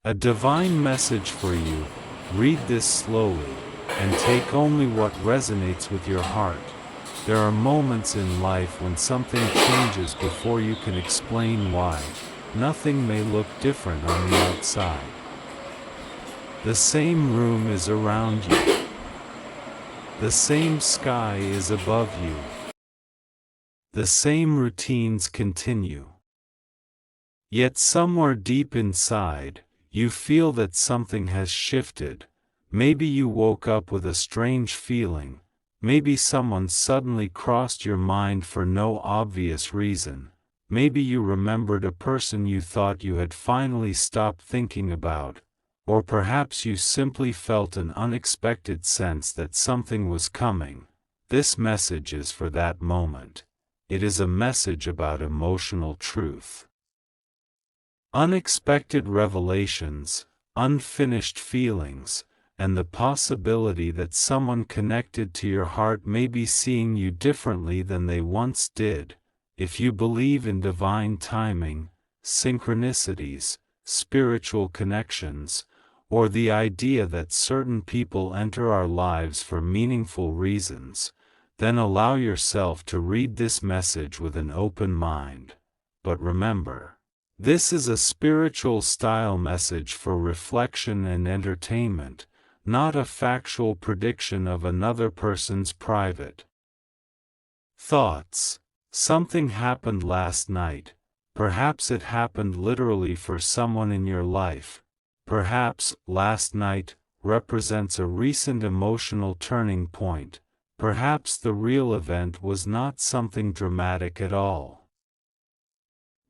A divine message for you. Read this slowly, and take only what resonates with your heart. There are moments in life when something changes before you can explain why. Nothing may look different on the outside. The same room is around you. The same sky is above you. The same routines continue. Yet somewhere deep inside, you feel that something has shifted. Maybe you woke up with a strange feeling. Maybe someone suddenly crossed your mind for no obvious reason. Maybe you remembered a person you thought you had finally stopped thinking about. Or perhaps you simply felt an unexpected sense that something was coming. This message is for that moment. It is a message about emotional truth. Unexpected revelations, unfinished feelings, and the possibility that someone connected to your heart may be seeing you differently than they once did. If you believe in divine timing, synchronicities, spiritual connections, or the idea that certain people enter our lives for meaningful reasons, then allow yourself to read this message with an open mind. But remember, this is a spiritual style message for reflection and entertainment, not a factual prediction of another person's private thoughts. Something happened last night. Perhaps it happened literally for someone in your life. Perhaps last night represents a recent emotional turning point. Perhaps the real event was not something dramatic at all,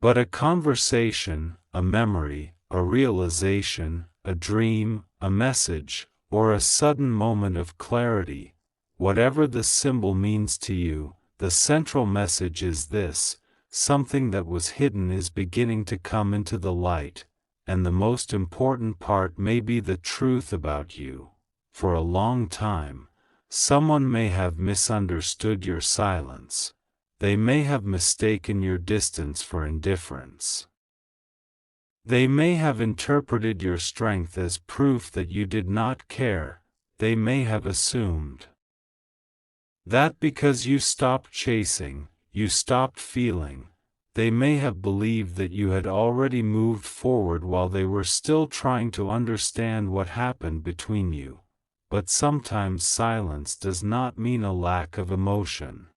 but a conversation, a memory, a realization, a dream, a message, or a sudden moment of clarity. Whatever the symbol means to you, the central message is this: something that was hidden is beginning to come into the light. And the most important part may be the truth about you. For a long time, someone may have misunderstood your silence. They may have mistaken your distance for indifference. They may have interpreted your strength as proof that you did not care. They may have assumed that because you stopped chasing, you stopped feeling. They may have believed that you had already moved forward while they were still trying to understand what happened between you. But sometimes silence does not mean a lack of emotion.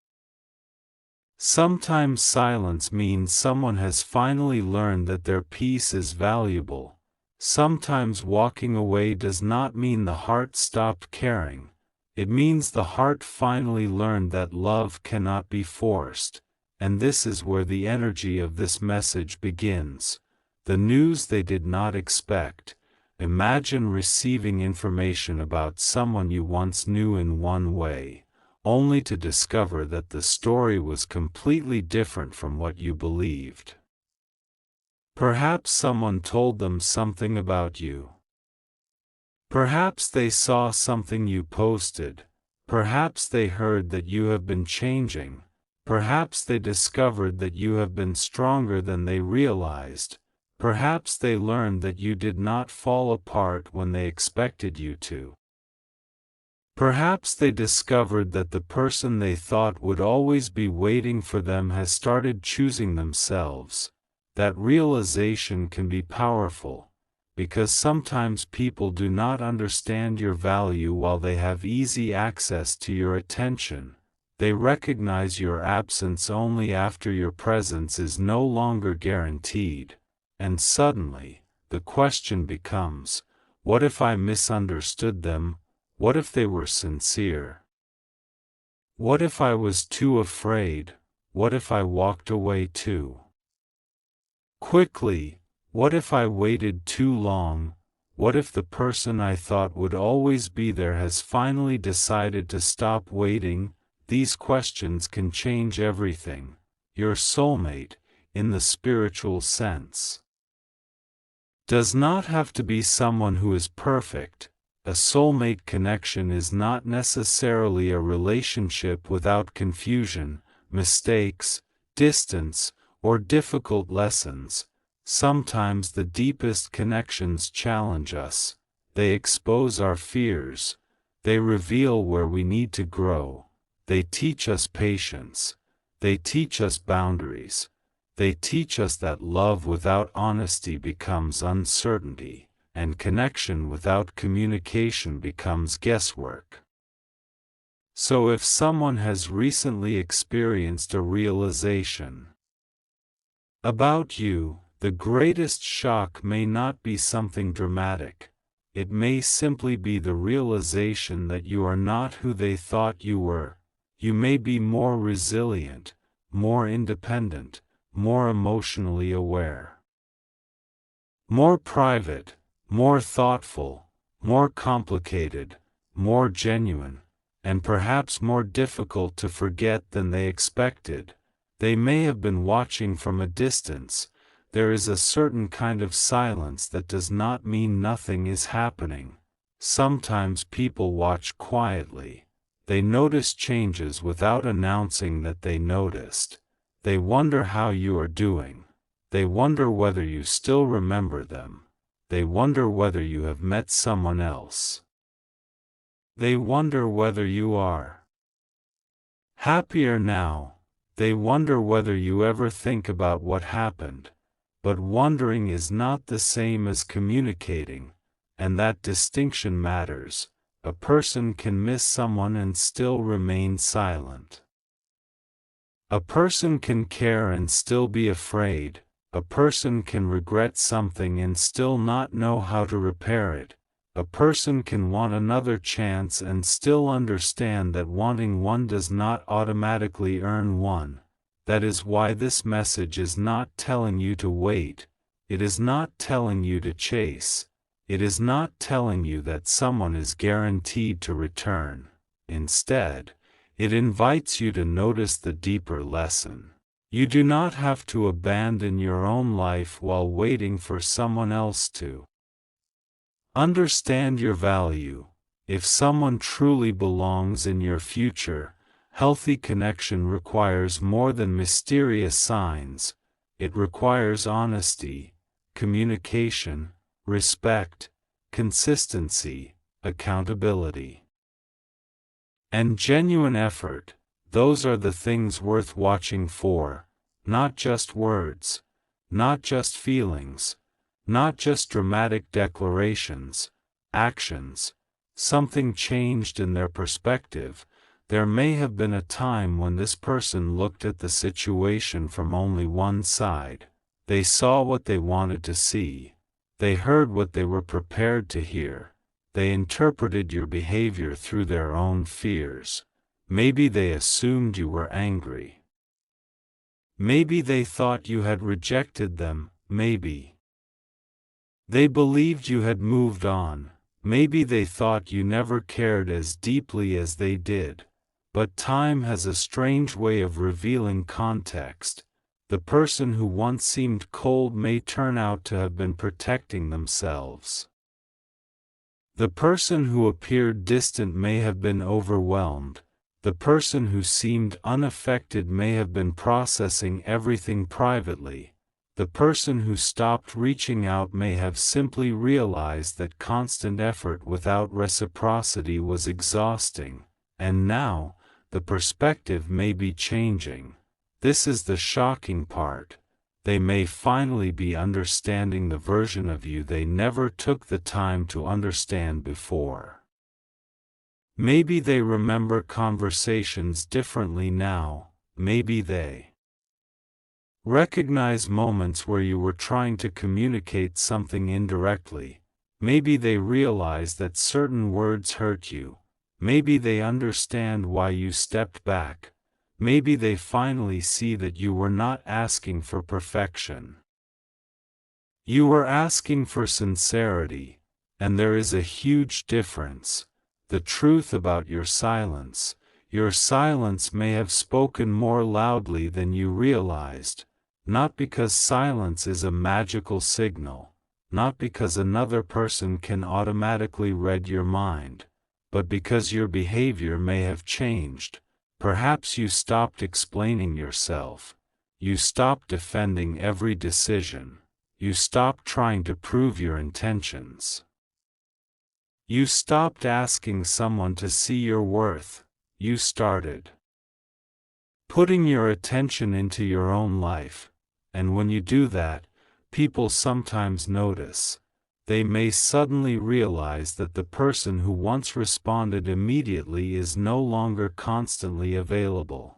Sometimes silence means someone has finally learned that their peace is valuable. Sometimes walking away does not mean the heart stopped caring. It means the heart finally learned that love cannot be forced. And this is where the energy of this message begins. The news they did not expect. Imagine receiving information about someone you once knew in one way, only to discover that the story was completely different from what you believed. Perhaps someone told them something about you. Perhaps they saw something you posted. Perhaps they heard that you have been changing. Perhaps they discovered that you have been stronger than they realized. Perhaps they learned that you did not fall apart when they expected you to. Perhaps they discovered that the person they thought would always be waiting for them has started choosing themselves. That realization can be powerful, because sometimes people do not understand your value while they have easy access to your attention. They recognize your absence only after your presence is no longer guaranteed. And suddenly, the question becomes, what if I misunderstood them? What if they were sincere? What if I was too afraid? What if I walked away too quickly? What if I waited too long? What if the person I thought would always be there has finally decided to stop waiting? These questions can change everything. Your soulmate, in the spiritual sense, does not have to be someone who is perfect. A soulmate connection is not necessarily a relationship without confusion, mistakes, distance, or difficult lessons. Sometimes the deepest connections challenge us. They expose our fears. They reveal where we need to grow. They teach us patience. They teach us boundaries. They teach us that love without honesty becomes uncertainty, and connection without communication becomes guesswork. So if someone has recently experienced a realization about you, the greatest shock may not be something dramatic. It may simply be the realization that you are not who they thought you were. You may be more resilient, more independent, more emotionally aware, more private, more thoughtful, more complicated, more genuine, and perhaps more difficult to forget than they expected. They may have been watching from a distance. There is a certain kind of silence that does not mean nothing is happening. Sometimes people watch quietly. They notice changes without announcing that they noticed. They wonder how you are doing. They wonder whether you still remember them. They wonder whether you have met someone else. They wonder whether you are happier now. They wonder whether you ever think about what happened. But wondering is not the same as communicating, and that distinction matters. A person can miss someone and still remain silent. A person can care and still be afraid. A person can regret something and still not know how to repair it. A person can want another chance and still understand that wanting one does not automatically earn one. That is why this message is not telling you to wait. It is not telling you to chase. It is not telling you that someone is guaranteed to return. Instead, it invites you to notice the deeper lesson. You do not have to abandon your own life while waiting for someone else to. Understand your value. If someone truly belongs in your future, healthy connection requires more than mysterious signs. It requires honesty, communication, respect, consistency, accountability, and genuine effort. Those are the things worth watching for, not just words, not just feelings, not just dramatic declarations, actions. Something changed in their perspective. There may have been a time when this person looked at the situation from only one side. They saw what they wanted to see. They heard what they were prepared to hear. They interpreted your behavior through their own fears. Maybe they assumed you were angry. Maybe they thought you had rejected them. Maybe they believed you had moved on. Maybe they thought you never cared as deeply as they did. But time has a strange way of revealing context. The person who once seemed cold may turn out to have been protecting themselves. The person who appeared distant may have been overwhelmed. The person who seemed unaffected may have been processing everything privately. The person who stopped reaching out may have simply realized that constant effort without reciprocity was exhausting. And now, the perspective may be changing. This is the shocking part. They may finally be understanding the version of you they never took the time to understand before. Maybe they remember conversations differently now. Maybe they recognize moments where you were trying to communicate something indirectly. Maybe they realize that certain words hurt you. Maybe they understand why you stepped back. Maybe they finally see that you were not asking for perfection. You were asking for sincerity, and there is a huge difference. The truth about your silence may have spoken more loudly than you realized, not because silence is a magical signal, not because another person can automatically read your mind, but because your behavior may have changed. Perhaps you stopped explaining yourself. You stopped defending every decision. You stopped trying to prove your intentions. You stopped asking someone to see your worth. You started putting your attention into your own life. And when you do that, people sometimes notice. They may suddenly realize that the person who once responded immediately is no longer constantly available.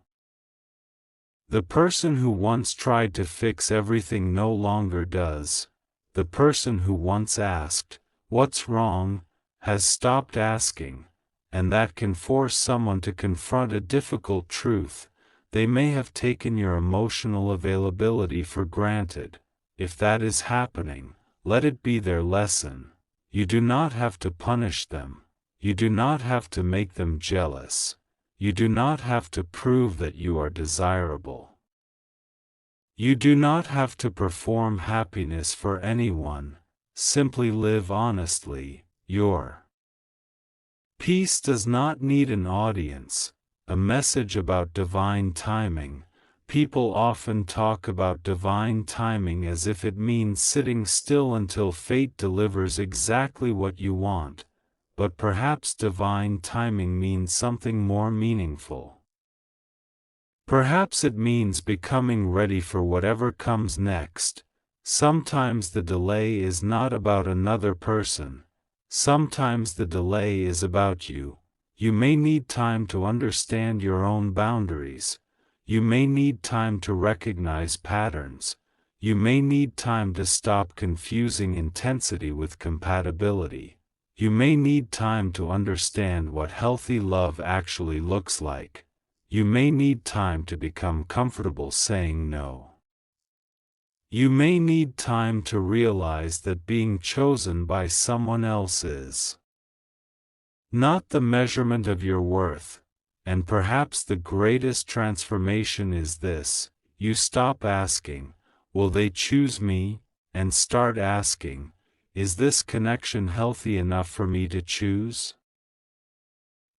The person who once tried to fix everything no longer does. The person who once asked, "What's wrong?" has stopped asking, and that can force someone to confront a difficult truth. They may have taken your emotional availability for granted. If that is happening, let it be their lesson. You do not have to punish them. You do not have to make them jealous. You do not have to prove that you are desirable. You do not have to perform happiness for anyone. Simply live honestly. Your peace does not need an audience. A message about divine timing. People often talk about divine timing as if it means sitting still until fate delivers exactly what you want. But perhaps divine timing means something more meaningful. Perhaps it means becoming ready for whatever comes next. Sometimes the delay is not about another person. Sometimes the delay is about you. You may need time to understand your own boundaries. You may need time to recognize patterns. You may need time to stop confusing intensity with compatibility. You may need time to understand what healthy love actually looks like. You may need time to become comfortable saying no. You may need time to realize that being chosen by someone else is not the measurement of your worth. And perhaps the greatest transformation is this: you stop asking, "Will they choose me?" and start asking, "Is this connection healthy enough for me to choose?"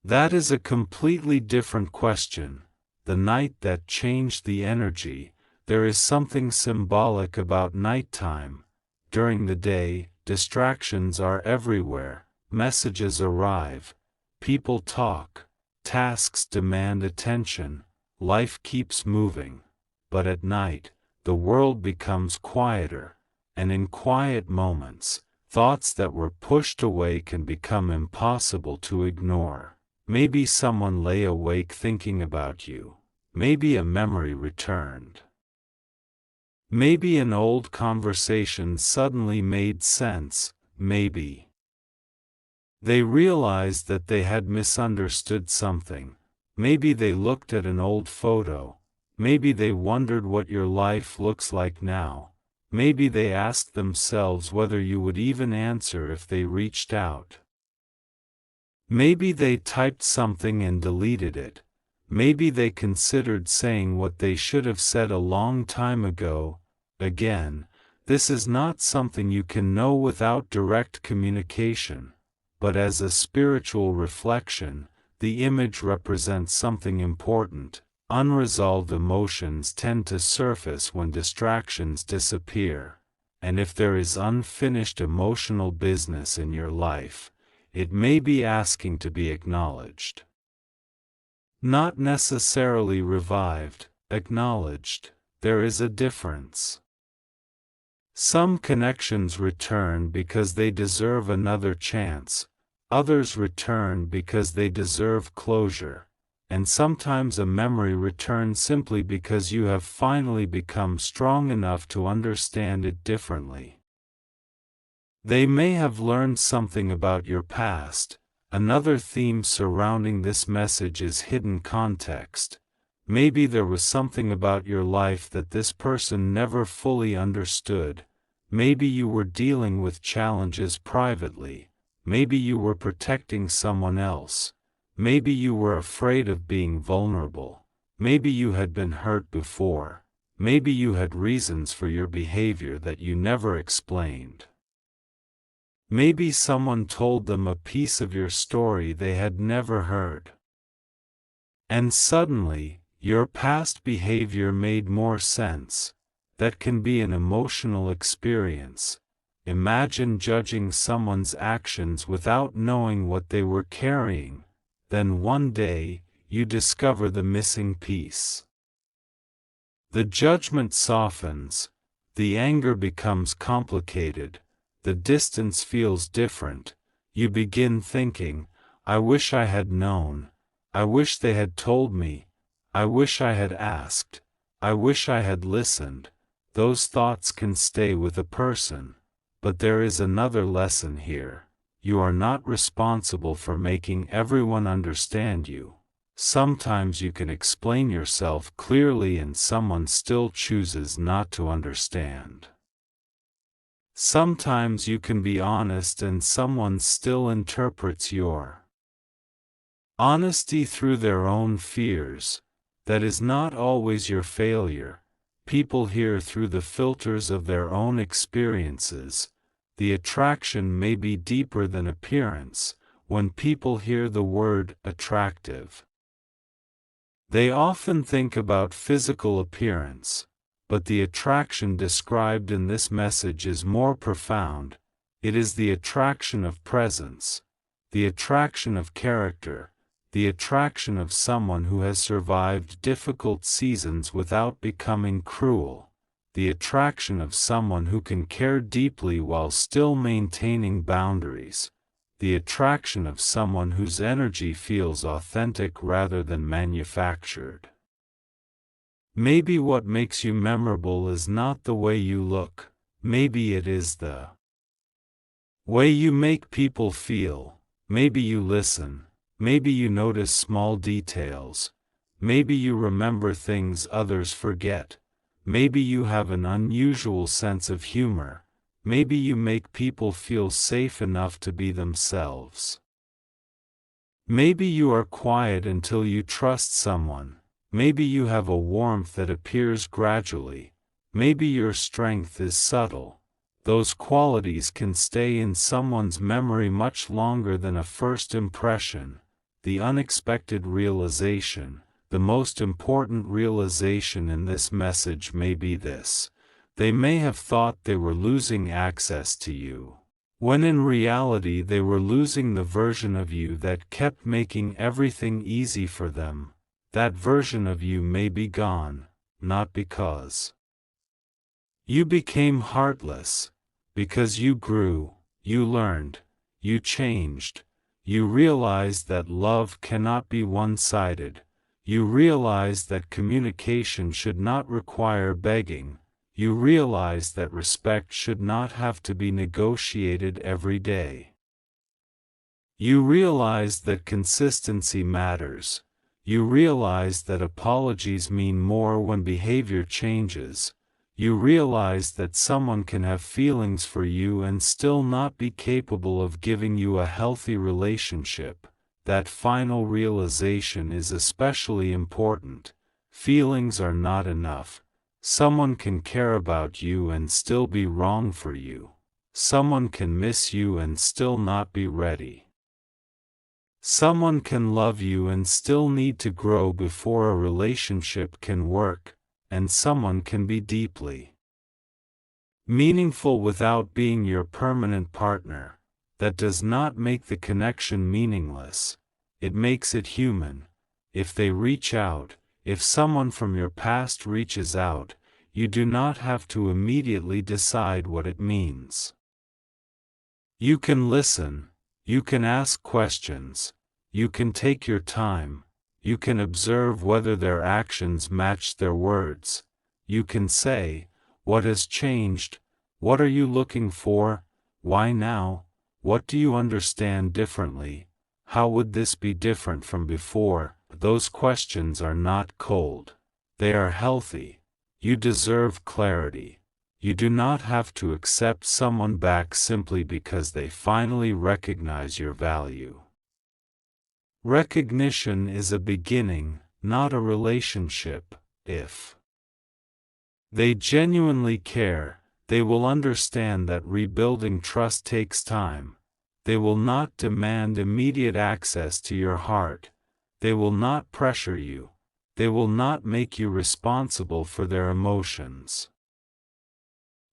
That is a completely different question. The night that changed the energy. There is something symbolic about nighttime. During the day, distractions are everywhere. Messages arrive. People talk. Tasks demand attention. Life keeps moving. But at night, the world becomes quieter. And in quiet moments, thoughts that were pushed away can become impossible to ignore. Maybe someone lay awake thinking about you. Maybe a memory returned. Maybe an old conversation suddenly made sense. Maybe they realized that they had misunderstood something. Maybe they looked at an old photo. Maybe they wondered what your life looks like now. Maybe they asked themselves whether you would even answer if they reached out. Maybe they typed something and deleted it. Maybe they considered saying what they should have said a long time ago. Again, this is not something you can know without direct communication. But as a spiritual reflection, the image represents something important. Unresolved emotions tend to surface when distractions disappear. And if there is unfinished emotional business in your life, it may be asking to be acknowledged. Not necessarily revived, acknowledged. There is a difference. Some connections return because they deserve another chance. Others return because they deserve closure. And sometimes a memory returns simply because you have finally become strong enough to understand it differently. They may have learned something about your past. Another theme surrounding this message is hidden context. Maybe there was something about your life that this person never fully understood. Maybe you were dealing with challenges privately. Maybe you were protecting someone else. Maybe you were afraid of being vulnerable. Maybe you had been hurt before. Maybe you had reasons for your behavior that you never explained. Maybe someone told them a piece of your story they had never heard. And suddenly, your past behavior made more sense. That can be an emotional experience. Imagine judging someone's actions without knowing what they were carrying. Then one day, you discover the missing piece. The judgment softens, the anger becomes complicated, the distance feels different. You begin thinking, I wish I had known, I wish they had told me, I wish I had asked, I wish I had listened. Those thoughts can stay with a person. But there is another lesson here. You are not responsible for making everyone understand you. Sometimes you can explain yourself clearly and someone still chooses not to understand. Sometimes you can be honest and someone still interprets your honesty through their own fears. That is not always your failure. People hear through the filters of their own experiences. The attraction may be deeper than appearance. When people hear the word attractive, they often think about physical appearance, but the attraction described in this message is more profound. It is the attraction of presence, the attraction of character, the attraction of someone who has survived difficult seasons without becoming cruel, the attraction of someone who can care deeply while still maintaining boundaries, the attraction of someone whose energy feels authentic rather than manufactured. Maybe what makes you memorable is not the way you look, maybe it is the way you make people feel. Maybe you listen, maybe you notice small details, maybe you remember things others forget, maybe you have an unusual sense of humor, maybe you make people feel safe enough to be themselves. Maybe you are quiet until you trust someone, maybe you have a warmth that appears gradually, maybe your strength is subtle. Those qualities can stay in someone's memory much longer than a first impression. The unexpected realization, the most important realization in this message may be this: they may have thought they were losing access to you, when in reality they were losing the version of you that kept making everything easy for them. That version of you may be gone, not because you became heartless, because you grew, you learned, you changed, you realized that love cannot be one-sided, you realized that communication should not require begging, you realized that respect should not have to be negotiated every day. You realized that consistency matters, you realized that apologies mean more when behavior changes. You realize that someone can have feelings for you and still not be capable of giving you a healthy relationship. That final realization is especially important. Feelings are not enough. Someone can care about you and still be wrong for you. Someone can miss you and still not be ready. Someone can love you and still need to grow before a relationship can work. And someone can be deeply meaningful without being your permanent partner. That does not make the connection meaningless. It makes it human. If they reach out, if someone from your past reaches out, you do not have to immediately decide what it means. You can listen, you can ask questions, you can take your time. You can observe whether their actions match their words. You can say, what has changed? What are you looking for? Why now? What do you understand differently? How would this be different from before? Those questions are not cold. They are healthy. You deserve clarity. You do not have to accept someone back simply because they finally recognize your value. Recognition is a beginning, not a relationship. If they genuinely care, they will understand that rebuilding trust takes time. They will not demand immediate access to your heart. They will not pressure you. They will not make you responsible for their emotions.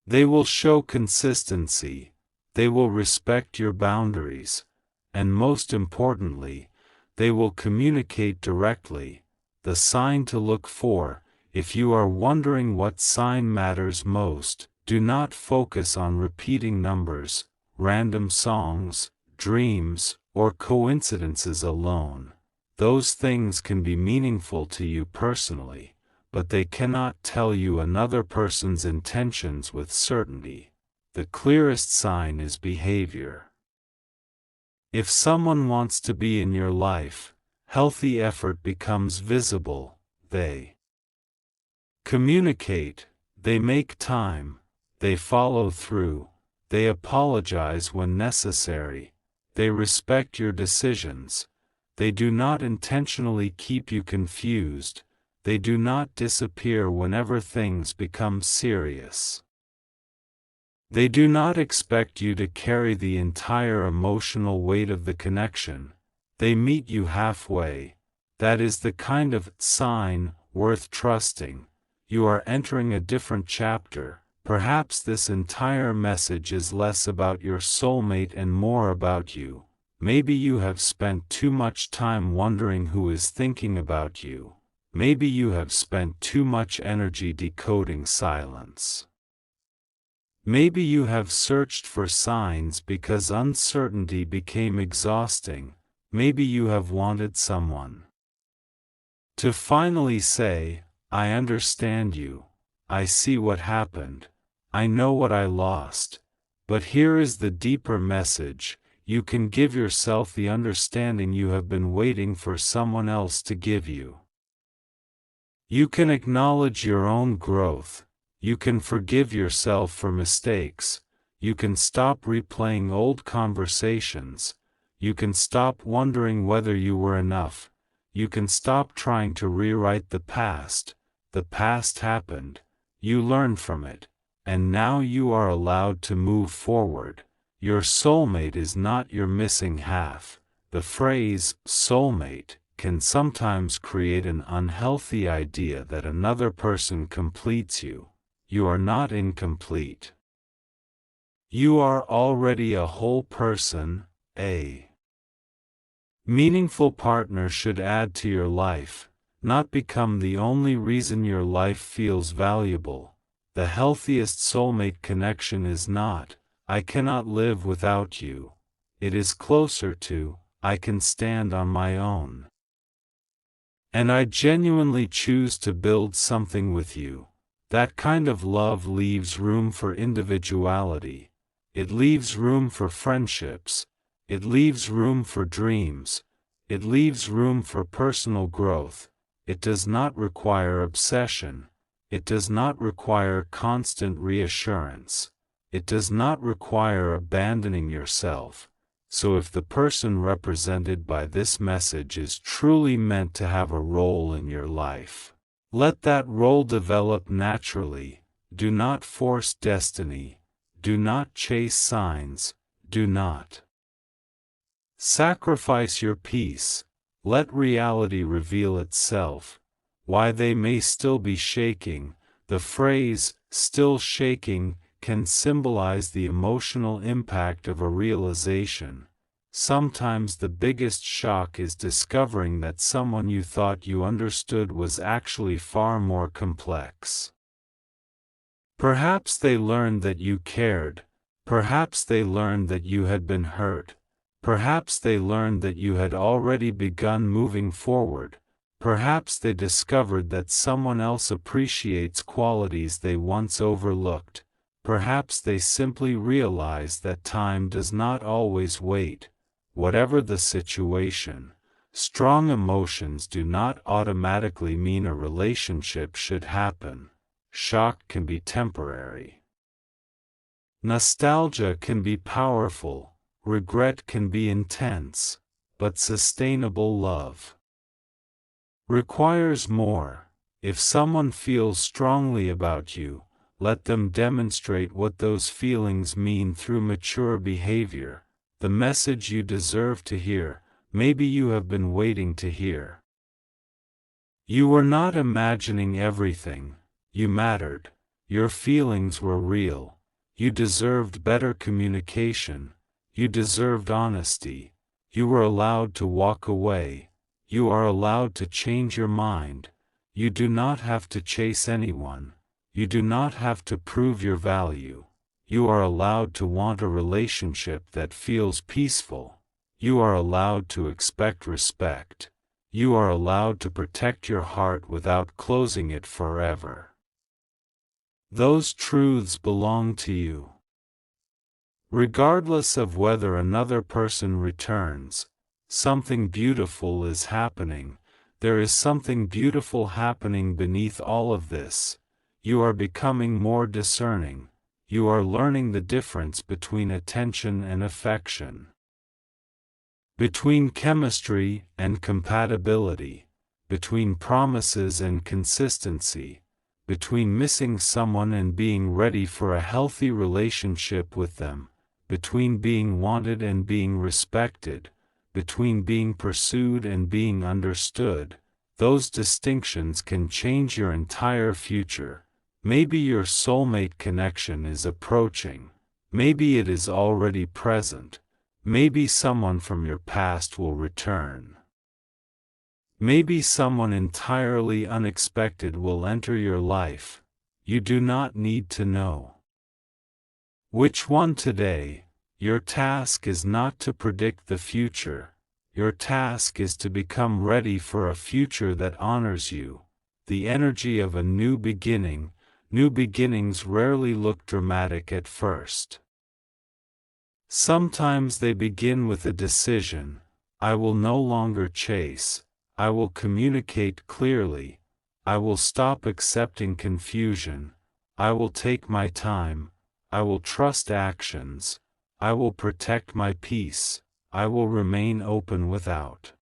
They will show consistency, they will respect your boundaries, and most importantly, they will communicate directly. The sign to look for: if you are wondering what sign matters most, do not focus on repeating numbers, random songs, dreams, or coincidences alone. Those things can be meaningful to you personally, but they cannot tell you another person's intentions with certainty. The clearest sign is behavior. If someone wants to be in your life, healthy effort becomes visible. They communicate, they make time, they follow through, they apologize when necessary, they respect your decisions, they do not intentionally keep you confused, they do not disappear whenever things become serious. They do not expect you to carry the entire emotional weight of the connection. They meet you halfway. That is the kind of sign worth trusting. You are entering a different chapter. Perhaps this entire message is less about your soulmate and more about you. Maybe you have spent too much time wondering who is thinking about you. Maybe you have spent too much energy decoding silence. Maybe you have searched for signs because uncertainty became exhausting. Maybe you have wanted someone to finally say, "I understand you. I see what happened. I know what I lost." But here is the deeper message: you can give yourself the understanding you have been waiting for someone else to give you. You can acknowledge your own growth. You can forgive yourself for mistakes. You can stop replaying old conversations. You can stop wondering whether you were enough. You can stop trying to rewrite the past. The past happened. You learned from it. And now you are allowed to move forward. Your soulmate is not your missing half. The phrase, soulmate, can sometimes create an unhealthy idea that another person completes you. You are not incomplete. You are already a whole person. A meaningful partner should add to your life, not become the only reason your life feels valuable. The healthiest soulmate connection is not, "I cannot live without you." It is closer to, "I can stand on my own. And I genuinely choose to build something with you." That kind of love leaves room for individuality. It leaves room for friendships. It leaves room for dreams. It leaves room for personal growth. It does not require obsession. It does not require constant reassurance. It does not require abandoning yourself. So if the person represented by this message is truly meant to have a role in your life, let that role develop naturally. Do not force destiny. Do not chase signs. Do not sacrifice your peace. Let reality reveal itself. Why they may still be shaking. The phrase, "still shaking," can symbolize the emotional impact of a realization. Sometimes the biggest shock is discovering that someone you thought you understood was actually far more complex. Perhaps they learned that you cared. Perhaps they learned that you had been hurt. Perhaps they learned that you had already begun moving forward. Perhaps they discovered that someone else appreciates qualities they once overlooked. Perhaps they simply realized that time does not always wait. Whatever the situation, strong emotions do not automatically mean a relationship should happen. Shock can be temporary. Nostalgia can be powerful. Regret can be intense. But sustainable love requires more. If someone feels strongly about you, let them demonstrate what those feelings mean through mature behavior. The message you deserve to hear, maybe you have been waiting to hear. You were not imagining everything. You mattered. Your feelings were real. You deserved better communication. You deserved honesty. You were allowed to walk away. You are allowed to change your mind. You do not have to chase anyone. You do not have to prove your value. You are allowed to want a relationship that feels peaceful. You are allowed to expect respect. You are allowed to protect your heart without closing it forever. Those truths belong to you. Regardless of whether another person returns, something beautiful is happening. There is something beautiful happening beneath all of this. You are becoming more discerning. You are learning the difference between attention and affection, between chemistry and compatibility, between promises and consistency, between missing someone and being ready for a healthy relationship with them, between being wanted and being respected, between being pursued and being understood. Those distinctions can change your entire future. Maybe your soulmate connection is approaching. Maybe it is already present. Maybe someone from your past will return. Maybe someone entirely unexpected will enter your life. You do not need to know which one today. Your task is not to predict the future. Your task is to become ready for a future that honors you. The energy of a new beginning. New beginnings rarely look dramatic at first. Sometimes they begin with a decision. I will no longer chase. I will communicate clearly. I will stop accepting confusion. I will take my time. I will trust actions. I will protect my peace. I will remain open without